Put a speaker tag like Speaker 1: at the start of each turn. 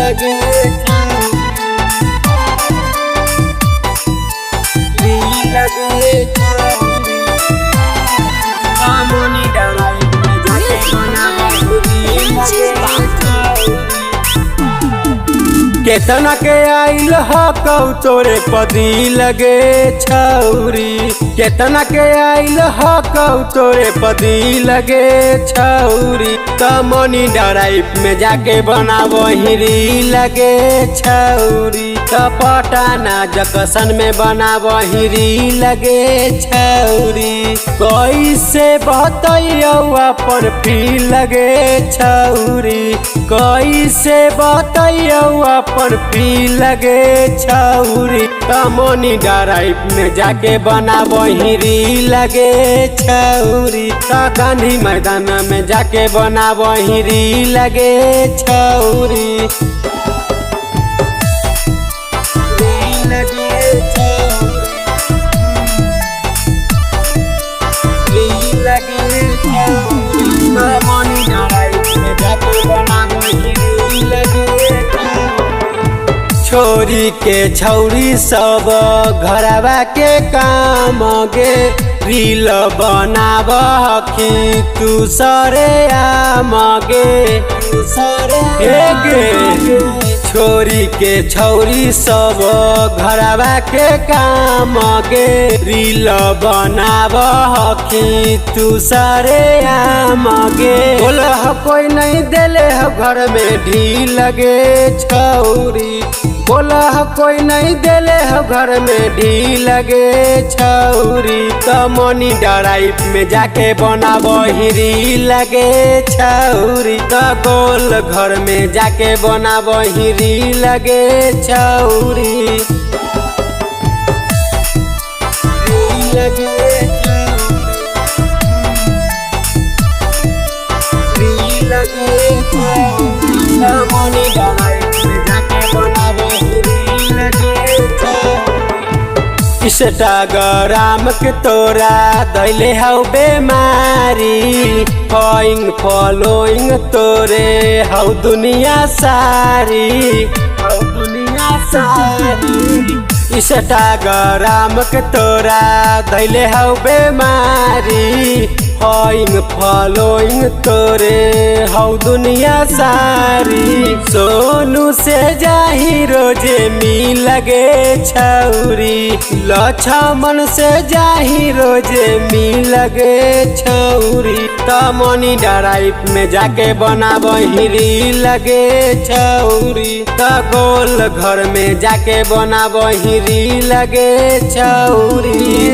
Speaker 1: लगे लगे कामोनी डराई जाके केतना के आइल हकौ तोरे पदी लगे छौरी केतना के आइल हकौ तोरे पदी लगे छौरी कमोनी डराइप में जाके बनाबो हिरी लगे छौरी पटाना जक्सन में बनाबो हिरी लगे छौरी कैसे बतैयौ अपन फील लगे छौरी कैसे बतैयौ अपन फील लगे छौरी कमोनी डराइप में जाके बनाबो हिरी लगे छौरी गांधी मैदान में जाके बनाबो हिरी लगे छौरी छोरी के छौरी सब घरवा के काम गे रील बनाब हखी तू सरे आम गे छोरी के छौरी सब घरवा के काम गे रील बनाब हखी तू सरे आम गे बोलह कोई नहीं देले घर में ढील लगे छौरी बोलह कोई नहीं देले घर में ढील लगे छौरी कमोनी डराइप में जाके बनाबो हिरी लगे छौरी गोल घर में जाके बनाबो हिरी लगे छौरी कमोनी डराइप में जाके बनाबो इंस्टाग्राम के तोरा दैले हौ बेमारी फॉलोइंग तोरे हौ दुनिया सारी इंस्टाग्राम के तोरा दैले हौ बेमारी फॉलोइंग तोरे हौ दुनिया सारी सोनू से जाही रोजे मिल लगे छौरी लक्ष्मण से जाही रोजे मिल लगे छौरी कमोनी डराइप में जाके बनाबो हिरी लगे छौरी गोल घर में जाके बनाबो हिरी लगे छौरी।